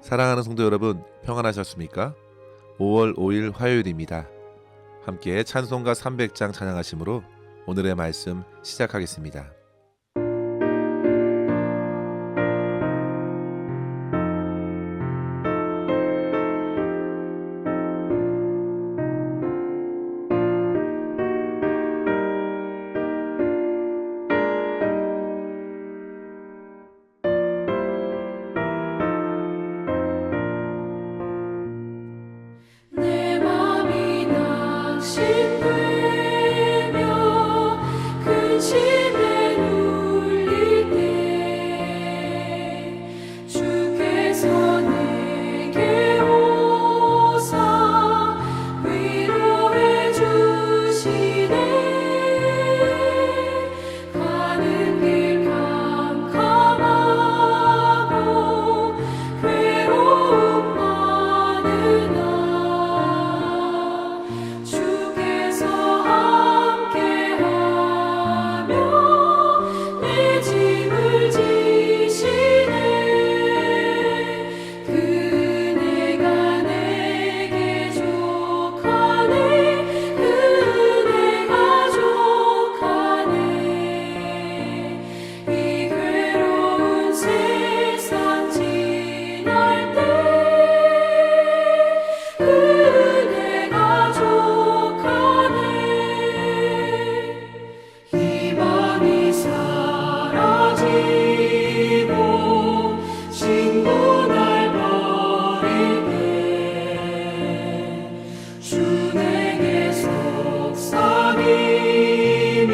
사랑하는 성도 여러분, 평안하셨습니까? 5월 5일 화요일입니다. 함께 찬송가 300장 찬양하심으로 오늘의 말씀 시작하겠습니다. 내 맘이 낙심되며 근심에 눌릴 때 주께서 내게 오사 위로해 주시네. 가는 길 캄캄하고 괴로움 많으나 주께서 함께하며 내 짐을 지시네. 그네가 내게 족하네. 그네가 족하네. 이 괴로운 세상 지날 때 그네가 족하네. 희망이 사라지고 친구 날 버릴 때 주 내게 속삭이며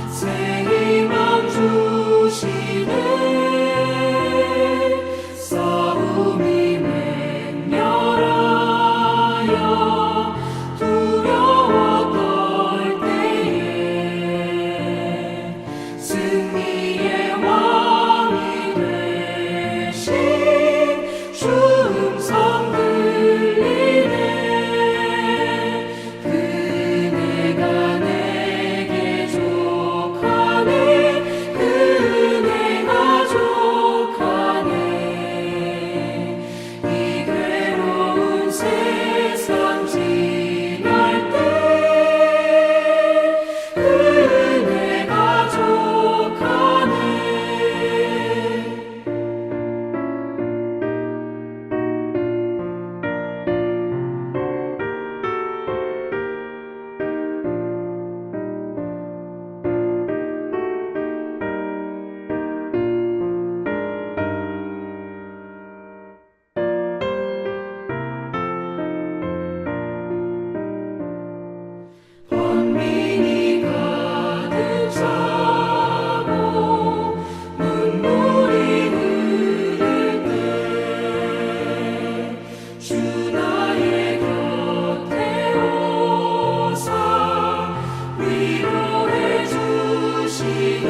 새 희망 주시네. 싸움이 맹렬하여 두려워 떨 때에 승리의 왕이 되신 주 음성 들리네. 그네가 내게 족하네. 그네가 족하네. 이 괴로운 세상 지날 때 그네가 족하네. 번민이 가득 차고 눈물이 흐를 때 주 나의 곁에 오사 위로해 주시네.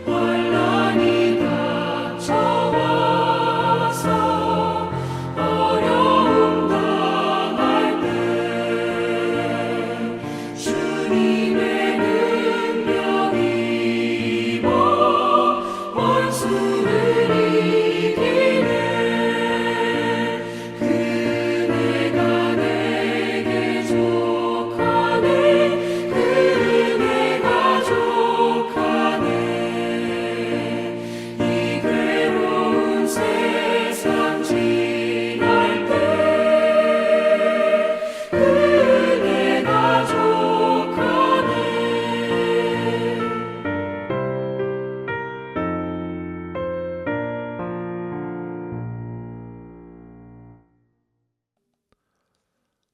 환난이 닥쳐와서 어려움 당할 때 주님의 능력 입어 원수를 이기네. 그네가 내게 족하네. 그네가 족하네. 이 괴로운 세상 지날 때 그네가 족하네.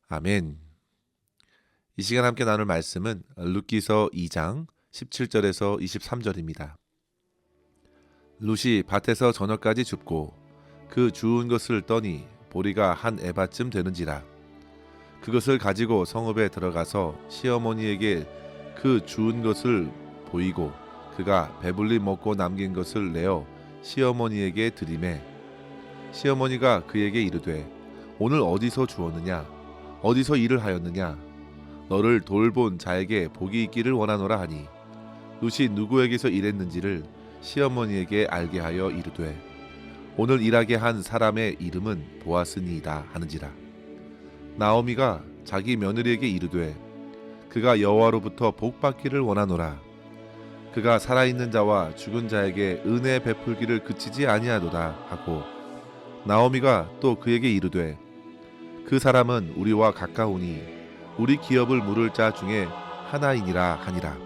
아멘. 이 시간 함께 나눌 말씀은 룻기서 2장 17절에서 23절입니다. 룻이 밭에서 저녁까지 줍고 그 주운 것을 떠니 보리가 한 에바쯤 되는지라. 그것을 가지고 성읍에 들어가서 시어머니에게 그 주운 것을 보이고 그가 배불리 먹고 남긴 것을 내어 시어머니에게 드리매 시어머니가 그에게 이르되 오늘 어디서 주었느냐 어디서 일을 하였느냐 너를 돌본 자에게 복이 있기를 원하노라 하니 룻이 누구에게서 일했는지를 시어머니에게 알게 하여 이르되 오늘 일하게 한 사람의 이름은 보아스니이다 하는지라. 나오미가 자기 며느리에게 이르되 그가 여호와로부터 복 받기를 원하노라. 그가 살아있는 자와 죽은 자에게 은혜 베풀기를 그치지 아니하도다 하고, 나오미가 또 그에게 이르되 그 사람은 우리와 가까우니 우리 기업을 물을 자 중에 하나이니라 하니라.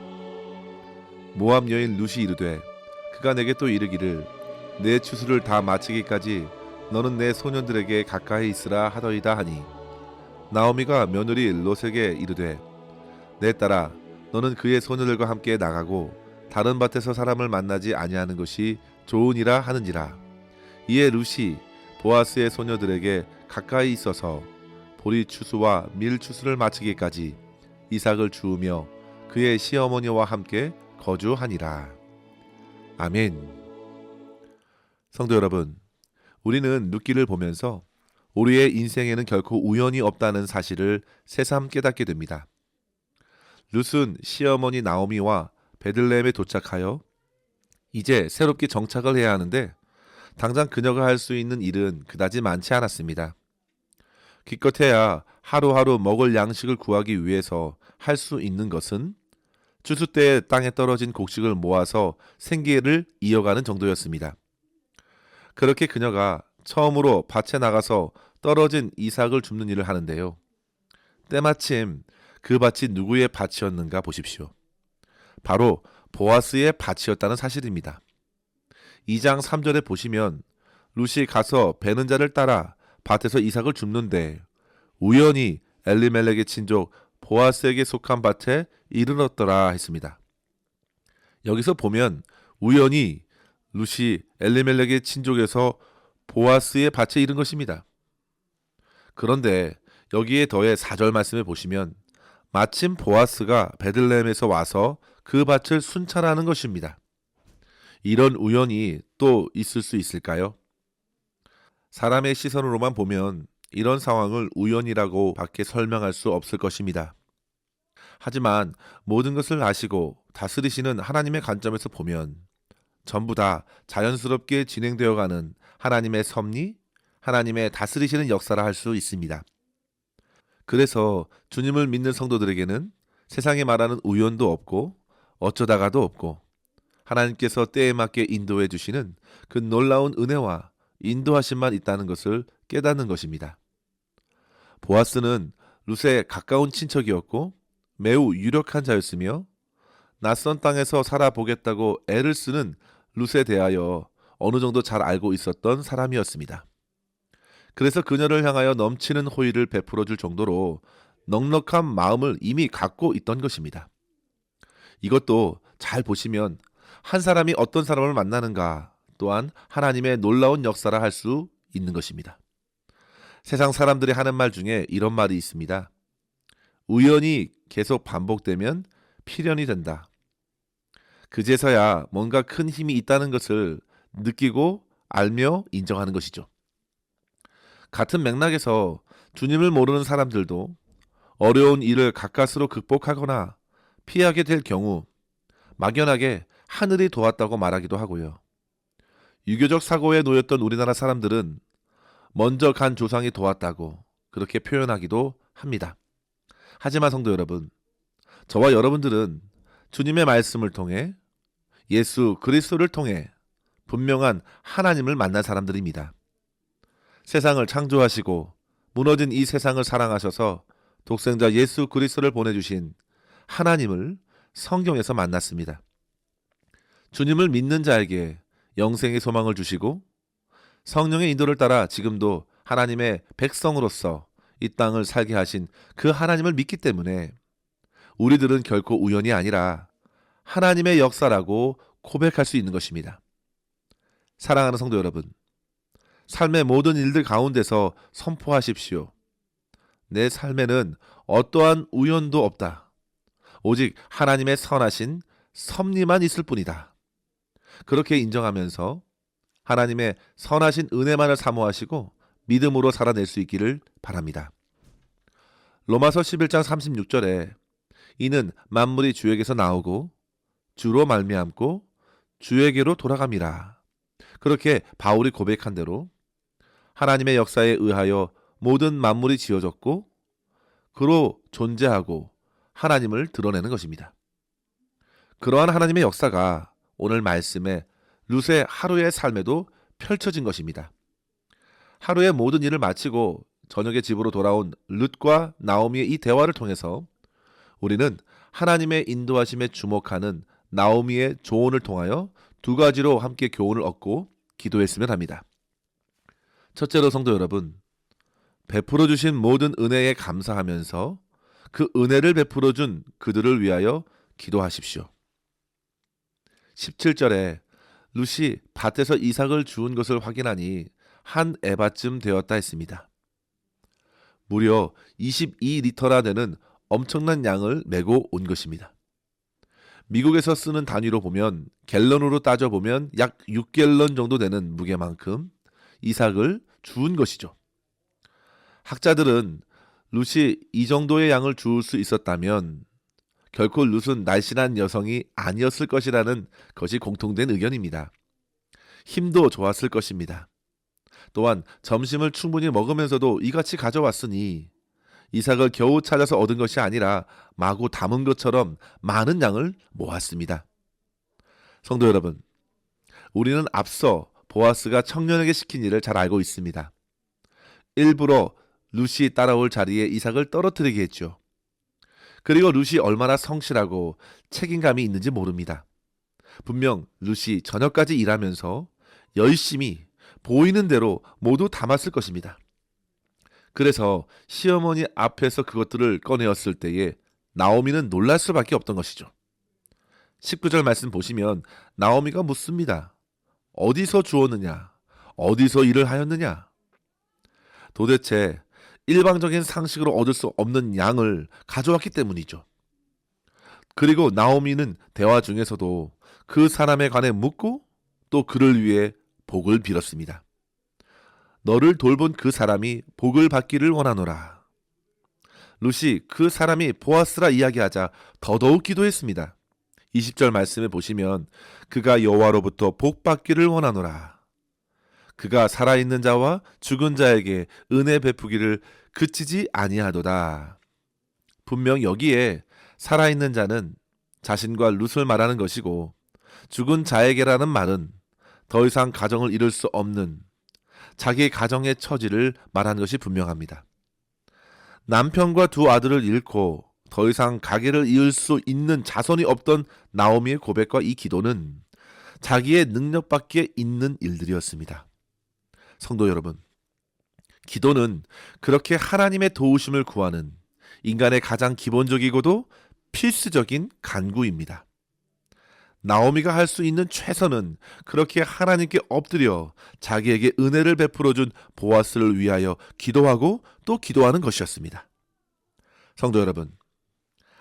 모압 여인 룻이 이르되 그가 내게 또 이르기를 내 추수를 다 마치기까지 너는 내 소년들에게 가까이 있으라 하더이다 하니, 나오미가 며느리 롯에게 이르되 내 딸아, 너는 그의 소녀들과 함께 나가고 다른 밭에서 사람을 만나지 아니하는 것이 좋으니라 하는지라. 이에 룻이 보아스의 소녀들에게 가까이 있어서 보리 추수와 밀 추수를 마치기까지 이삭을 주우며 그의 시어머니와 함께 거주하니라. 아멘. 성도 여러분, 우리는 룻기를 보면서 우리의 인생에는 결코 우연이 없다는 사실을 새삼 깨닫게 됩니다. 룻은 시어머니 나오미와 베들레헴에 도착하여 이제 새롭게 정착을 해야 하는데 당장 그녀가 할 수 있는 일은 그다지 많지 않았습니다. 기껏해야 하루하루 먹을 양식을 구하기 위해서 할 수 있는 것은 추수 때에 땅에 떨어진 곡식을 모아서 생계를 이어가는 정도였습니다. 그렇게 그녀가 처음으로 밭에 나가서 떨어진 이삭을 줍는 일을 하는데요. 때마침 그 밭이 누구의 밭이었는가 보십시오. 바로 보아스의 밭이었다는 사실입니다. 2장 3절에 보시면 룻이 가서 베는 자를 따라 밭에서 이삭을 줍는데 우연히 엘리멜렉의 친족 보아스에게 속한 밭에 이르렀더라 했습니다. 여기서 보면 우연히 룻이 엘리멜렉의 친족에서 보아스의 밭에 이른 것입니다. 그런데 여기에 더해 4절 말씀을 보시면 마침 보아스가 베들레헴에서 와서 그 밭을 순찰하는 것입니다. 이런 우연이 또 있을 수 있을까요? 사람의 시선으로만 보면 이런 상황을 우연이라고 밖에 설명할 수 없을 것입니다. 하지만 모든 것을 아시고 다스리시는 하나님의 관점에서 보면 전부 다 자연스럽게 진행되어가는 하나님의 섭리, 하나님의 다스리시는 역사라 할 수 있습니다. 그래서 주님을 믿는 성도들에게는 세상에 말하는 우연도 없고 어쩌다가도 없고 하나님께서 때에 맞게 인도해 주시는 그 놀라운 은혜와 인도하심만 있다는 것을 깨닫는 것입니다. 보아스는 룻의 가까운 친척이었고 매우 유력한 자였으며 낯선 땅에서 살아보겠다고 애를 쓰는 룻에 대하여 어느 정도 잘 알고 있었던 사람이었습니다. 그래서 그녀를 향하여 넘치는 호의를 베풀어 줄 정도로 넉넉한 마음을 이미 갖고 있던 것입니다. 이것도 잘 보시면 한 사람이 어떤 사람을 만나는가 또한 하나님의 놀라운 역사라 할 수 있는 것입니다. 세상 사람들이 하는 말 중에 이런 말이 있습니다. 우연이 계속 반복되면 필연이 된다. 그제서야 뭔가 큰 힘이 있다는 것을 느끼고 알며 인정하는 것이죠. 같은 맥락에서 주님을 모르는 사람들도 어려운 일을 가까스로 극복하거나 피하게 될 경우 막연하게 하늘이 도왔다고 말하기도 하고요. 유교적 사고에 놓였던 우리나라 사람들은 먼저 간 조상이 도왔다고 그렇게 표현하기도 합니다. 하지만 성도 여러분, 저와 여러분들은 주님의 말씀을 통해 예수 그리스도를 통해 분명한 하나님을 만난 사람들입니다. 세상을 창조하시고 무너진 이 세상을 사랑하셔서 독생자 예수 그리스도를 보내주신 하나님을 성경에서 만났습니다. 주님을 믿는 자에게 영생의 소망을 주시고 성령의 인도를 따라 지금도 하나님의 백성으로서 이 땅을 살게 하신 그 하나님을 믿기 때문에 우리들은 결코 우연이 아니라 하나님의 역사라고 고백할 수 있는 것입니다. 사랑하는 성도 여러분, 삶의 모든 일들 가운데서 선포하십시오. 내 삶에는 어떠한 우연도 없다. 오직 하나님의 선하신 섭리만 있을 뿐이다. 그렇게 인정하면서 하나님의 선하신 은혜만을 사모하시고 믿음으로 살아낼 수 있기를 바랍니다. 로마서 11장 36절에 이는 만물이 주에게서 나오고 주로 말미암고 주에게로 돌아감이라. 그렇게 바울이 고백한 대로 하나님의 역사에 의하여 모든 만물이 지어졌고 그로 존재하고 하나님을 드러내는 것입니다. 그러한 하나님의 역사가 오늘 말씀에 룻의 하루의 삶에도 펼쳐진 것입니다. 하루의 모든 일을 마치고 저녁에 집으로 돌아온 룻과 나오미의 이 대화를 통해서 우리는 하나님의 인도하심에 주목하는 나오미의 조언을 통하여 두 가지로 함께 교훈을 얻고 기도했으면 합니다. 첫째로 성도 여러분, 베풀어 주신 모든 은혜에 감사하면서 그 은혜를 베풀어 준 그들을 위하여 기도하십시오. 17절에 룻이 밭에서 이삭을 주운 것을 확인하니 한 에바쯤 되었다 했습니다. 무려 22리터나 되는 엄청난 양을 메고 온 것입니다. 미국에서 쓰는 단위로 보면 갤런으로 따져보면 약 6갤런 정도 되는 무게만큼 이삭을 주운 것이죠. 학자들은 룻이 이 정도의 양을 주울 수 있었다면 결코 룻은 날씬한 여성이 아니었을 것이라는 것이 공통된 의견입니다. 힘도 좋았을 것입니다. 또한 점심을 충분히 먹으면서도 이같이 가져왔으니 이삭을 겨우 찾아서 얻은 것이 아니라 마구 담은 것처럼 많은 양을 모았습니다. 성도 여러분, 우리는 앞서 보아스가 청년에게 시킨 일을 잘 알고 있습니다. 일부러 룻이 따라올 자리에 이삭을 떨어뜨리게 했죠. 그리고 룻이 얼마나 성실하고 책임감이 있는지 모릅니다. 분명 룻이 저녁까지 일하면서 열심히 보이는 대로 모두 담았을 것입니다. 그래서 시어머니 앞에서 그것들을 꺼내었을 때에 나오미는 놀랄 수밖에 없던 것이죠. 19절 말씀 보시면 나오미가 묻습니다. 어디서 주었느냐? 어디서 일을 하였느냐? 도대체 일방적인 상식으로 얻을 수 없는 양을 가져왔기 때문이죠. 그리고 나오미는 대화 중에서도 그 사람에 관해 묻고 또 그를 위해 복을 빌었습니다. 너를 돌본 그 사람이 복을 받기를 원하노라. 룻이 그 사람이 보아스라 이야기하자 더더욱 기도했습니다. 20절 말씀에 보시면 그가 여호와로부터 복 받기를 원하노라. 그가 살아있는 자와 죽은 자에게 은혜 베푸기를 그치지 아니하도다. 분명 여기에 살아있는 자는 자신과 룻을 말하는 것이고 죽은 자에게라는 말은 더 이상 가정을 이룰 수 없는 자기 가정의 처지를 말하는 것이 분명합니다. 남편과 두 아들을 잃고 더 이상 가게를 이을 수 있는 자손이 없던 나오미의 고백과 이 기도는 자기의 능력밖에 있는 일들이었습니다. 성도 여러분, 기도는 그렇게 하나님의 도우심을 구하는 인간의 가장 기본적이고도 필수적인 간구입니다. 나오미가 할 수 있는 최선은 그렇게 하나님께 엎드려 자기에게 은혜를 베풀어준 보아스를 위하여 기도하고 또 기도하는 것이었습니다. 성도 여러분,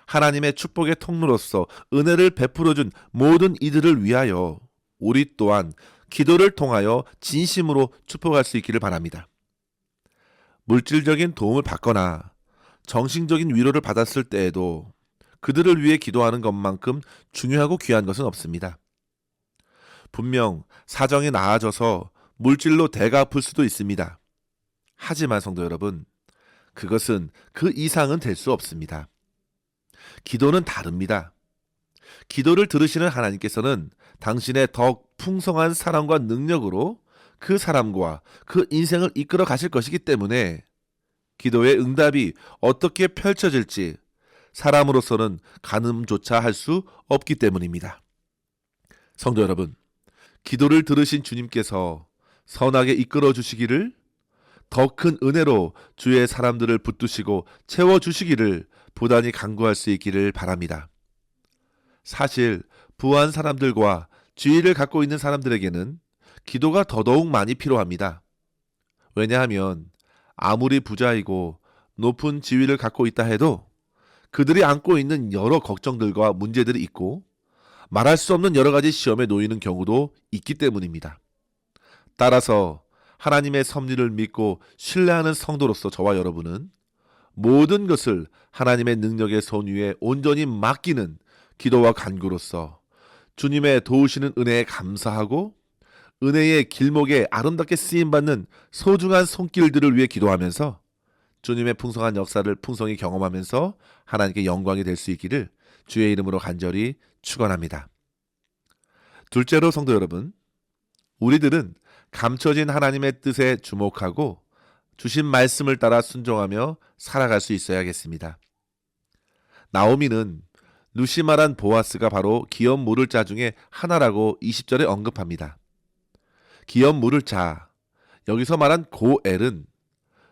하나님의 축복의 통로로서 은혜를 베풀어준 모든 이들을 위하여 우리 또한 기도를 통하여 진심으로 축복할 수 있기를 바랍니다. 물질적인 도움을 받거나 정신적인 위로를 받았을 때에도 그들을 위해 기도하는 것만큼 중요하고 귀한 것은 없습니다. 분명 사정이 나아져서 물질로 대가 아플 수도 있습니다. 하지만 성도 여러분, 그것은 그 이상은 될 수 없습니다. 기도는 다릅니다. 기도를 들으시는 하나님께서는 당신의 더 풍성한 사랑과 능력으로 그 사람과 그 인생을 이끌어 가실 것이기 때문에 기도의 응답이 어떻게 펼쳐질지 사람으로서는 가늠조차 할 수 없기 때문입니다. 성도 여러분, 기도를 들으신 주님께서 선하게 이끌어 주시기를, 더 큰 은혜로 주의 사람들을 붙드시고 채워주시기를 부단히 간구할 수 있기를 바랍니다. 사실 부한 사람들과 지위를 갖고 있는 사람들에게는 기도가 더더욱 많이 필요합니다. 왜냐하면 아무리 부자이고 높은 지위를 갖고 있다 해도 그들이 안고 있는 여러 걱정들과 문제들이 있고 말할 수 없는 여러 가지 시험에 놓이는 경우도 있기 때문입니다. 따라서 하나님의 섭리를 믿고 신뢰하는 성도로서 저와 여러분은 모든 것을 하나님의 능력의 손 위에 온전히 맡기는 기도와 간구로서 주님의 도우시는 은혜에 감사하고 은혜의 길목에 아름답게 쓰임받는 소중한 손길들을 위해 기도하면서 주님의 풍성한 역사를 풍성히 경험하면서 하나님께 영광이 될 수 있기를 주의 이름으로 간절히 축원합니다. 둘째로 성도 여러분, 우리들은 감춰진 하나님의 뜻에 주목하고 주신 말씀을 따라 순종하며 살아갈 수 있어야겠습니다. 나오미는 루시 말한 보아스가 바로 기업 물을 자 중에 하나라고 20절에 언급합니다. 기업 물을 자, 여기서 말한 고엘은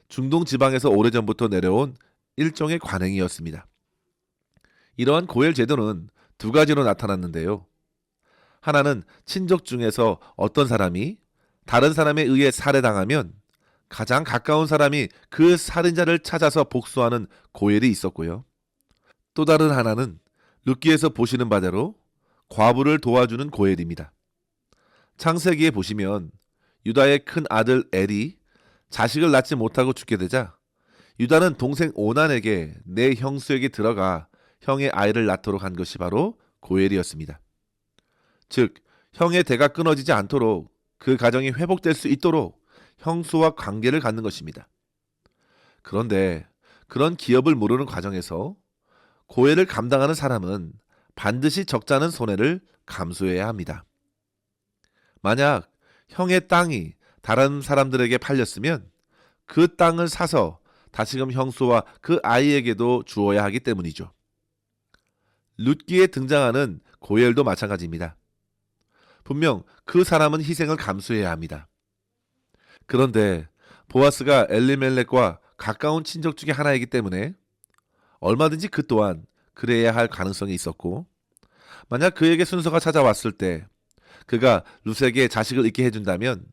중동 지방에서 오래전부터 내려온 일종의 관행이었습니다. 이러한 고엘 제도는 두 가지로 나타났는데요. 하나는 친족 중에서 어떤 사람이 다른 사람에 의해 살해당하면 가장 가까운 사람이 그 살인자를 찾아서 복수하는 고엘이 있었고요. 또 다른 하나는 룻기에서 보시는 바대로 과부를 도와주는 고엘입니다. 창세기에 보시면 유다의 큰 아들 엘이 자식을 낳지 못하고 죽게 되자 유다는 동생 오난에게 내 형수에게 들어가 형의 아이를 낳도록 한 것이 바로 고엘이었습니다. 즉 형의 대가 끊어지지 않도록 그 가정이 회복될 수 있도록 형수와 관계를 갖는 것입니다. 그런데 그런 기업을 모르는 과정에서 고엘을 감당하는 사람은 반드시 적잖은 손해를 감수해야 합니다. 만약 형의 땅이 다른 사람들에게 팔렸으면 그 땅을 사서 다시금 형수와 그 아이에게도 주어야 하기 때문이죠. 룻기에 등장하는 고엘도 마찬가지입니다. 분명 그 사람은 희생을 감수해야 합니다. 그런데 보아스가 엘리멜렉과 가까운 친족 중에 하나이기 때문에 얼마든지 그 또한 그래야 할 가능성이 있었고, 만약 그에게 순서가 찾아왔을 때 그가 룻에게 자식을 있게 해준다면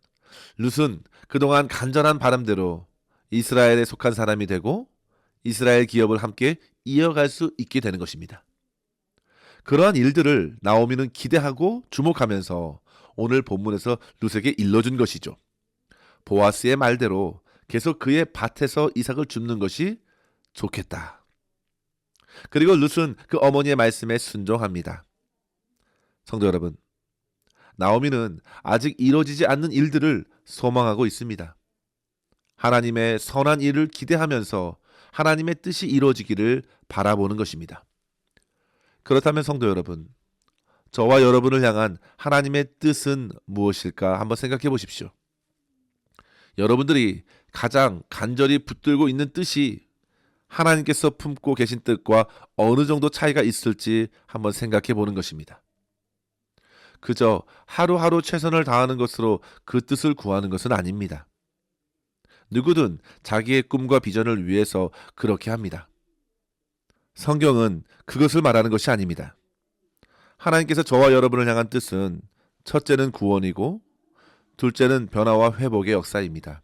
룻은 그동안 간절한 바람대로 이스라엘에 속한 사람이 되고 이스라엘 기업을 함께 이어갈 수 있게 되는 것입니다. 그러한 일들을 나오미는 기대하고 주목하면서 오늘 본문에서 룻에게 일러준 것이죠. 보아스의 말대로 계속 그의 밭에서 이삭을 줍는 것이 좋겠다. 그리고 룻은 그 어머니의 말씀에 순종합니다. 성도 여러분, 나오미는 아직 이루어지지 않는 일들을 소망하고 있습니다. 하나님의 선한 일을 기대하면서 하나님의 뜻이 이루어지기를 바라보는 것입니다. 그렇다면 성도 여러분, 저와 여러분을 향한 하나님의 뜻은 무엇일까 한번 생각해 보십시오. 여러분들이 가장 간절히 붙들고 있는 뜻이 하나님께서 품고 계신 뜻과 어느 정도 차이가 있을지 한번 생각해 보는 것입니다. 그저 하루하루 최선을 다하는 것으로 그 뜻을 구하는 것은 아닙니다. 누구든 자기의 꿈과 비전을 위해서 그렇게 합니다. 성경은 그것을 말하는 것이 아닙니다. 하나님께서 저와 여러분을 향한 뜻은 첫째는 구원이고 둘째는 변화와 회복의 역사입니다.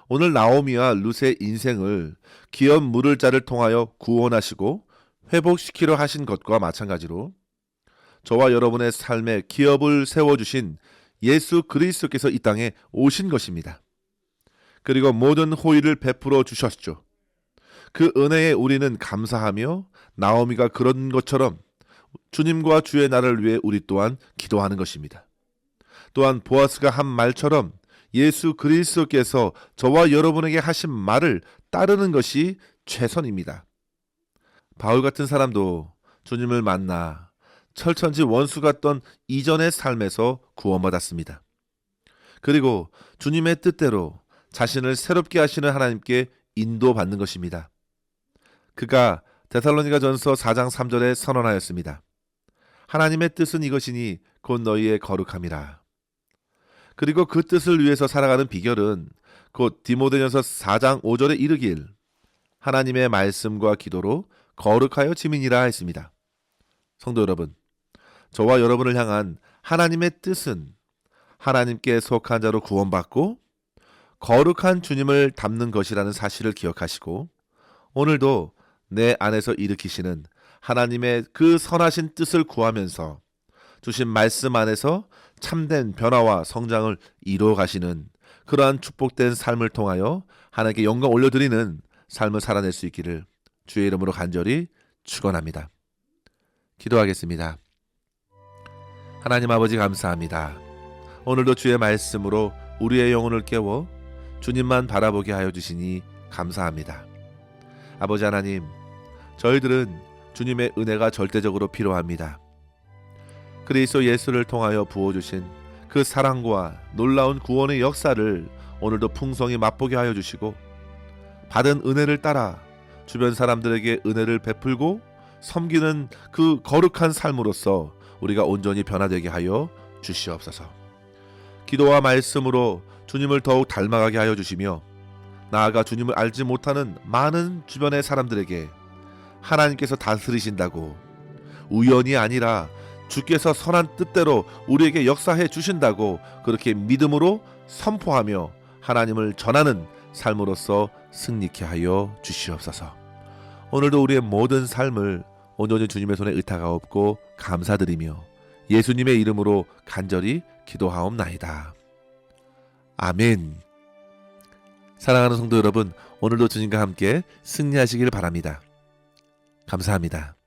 오늘 나오미와 룻의 인생을 기업 물을 자를 통하여 구원하시고 회복시키려 하신 것과 마찬가지로 저와 여러분의 삶에 기업을 세워주신 예수 그리스도께서 이 땅에 오신 것입니다. 그리고 모든 호의를 베풀어 주셨죠. 그 은혜에 우리는 감사하며 나오미가 그런 것처럼 주님과 주의 날을 위해 우리 또한 기도하는 것입니다. 또한 보아스가 한 말처럼 예수 그리스도께서 저와 여러분에게 하신 말을 따르는 것이 최선입니다. 바울 같은 사람도 주님을 만나 철천지 원수 같던 이전의 삶에서 구원받았습니다. 그리고 주님의 뜻대로 자신을 새롭게 하시는 하나님께 인도받는 것입니다. 그가 데살로니가전서 4장 3절에 선언하였습니다. 하나님의 뜻은 이것이니 곧 너희의 거룩함이라. 그리고 그 뜻을 위해서 살아가는 비결은 곧 디모데전서 4장 5절에 이르길 하나님의 말씀과 기도로 거룩하여 지민이라 했습니다. 성도 여러분, 저와 여러분을 향한 하나님의 뜻은 하나님께 속한 자로 구원받고 거룩한 주님을 닮는 것이라는 사실을 기억하시고 오늘도 내 안에서 일으키시는 하나님의 그 선하신 뜻을 구하면서 주신 말씀 안에서 참된 변화와 성장을 이루어 가시는 그러한 축복된 삶을 통하여 하나님께 영광 올려드리는 삶을 살아낼 수 있기를 주의 이름으로 간절히 축원합니다. 기도하겠습니다. 하나님 아버지 감사합니다. 오늘도 주의 말씀으로 우리의 영혼을 깨워 주님만 바라보게 하여 주시니 감사합니다. 아버지 하나님, 저희들은 주님의 은혜가 절대적으로 필요합니다. 그리스도 예수를 통하여 부어주신 그 사랑과 놀라운 구원의 역사를 오늘도 풍성히 맛보게 하여 주시고, 받은 은혜를 따라 주변 사람들에게 은혜를 베풀고 섬기는 그 거룩한 삶으로서 우리가 온전히 변화되게 하여 주시옵소서. 기도와 말씀으로 주님을 더욱 닮아가게 하여 주시며, 나아가 주님을 알지 못하는 많은 주변의 사람들에게 하나님께서 다스리신다고, 우연이 아니라 주께서 선한 뜻대로 우리에게 역사해 주신다고 그렇게 믿음으로 선포하며 하나님을 전하는 삶으로서 승리케 하여 주시옵소서. 오늘도 우리의 모든 삶을 온전히 주님의 손에 의탁하옵고 감사드리며 예수님의 이름으로 간절히 기도하옵나이다. 아멘. 사랑하는 성도 여러분, 오늘도 주님과 함께 승리하시길 바랍니다. 감사합니다.